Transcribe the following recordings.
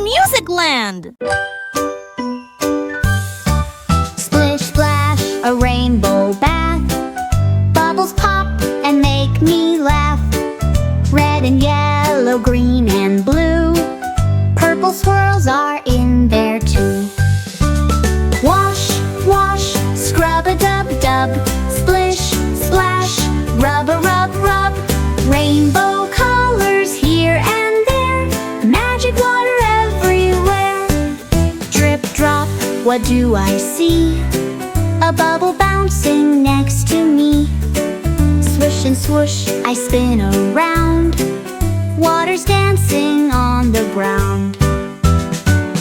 Music Land! Splish, splash, a rainbow bath. Bubbles pop and make me laugh. Red and yellow, green and blue. Purple swirls are in there too. Wash, wash, scrub-a-dub-dub. Splish, splash, rub-a-rub-rub. Rainbow colors here and there. Magic water everywhere. Drip, drop, what do I see? A bubble bouncing next to me. Swish and swoosh, I spin around. Water's dancing on the ground.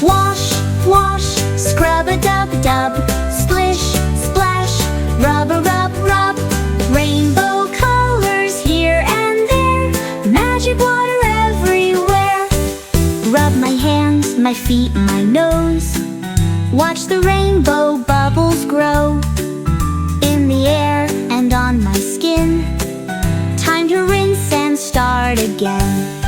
Wash, wash, scrub-a-dub-dub. Splish, splash, rub-a-rub-rub. Rainbow colors here and there. Magic water everywhere. Rub my hands, my feet, my nose. Watch the rainbow bubbles grow. In the air and on my skin. Time to rinse and start again.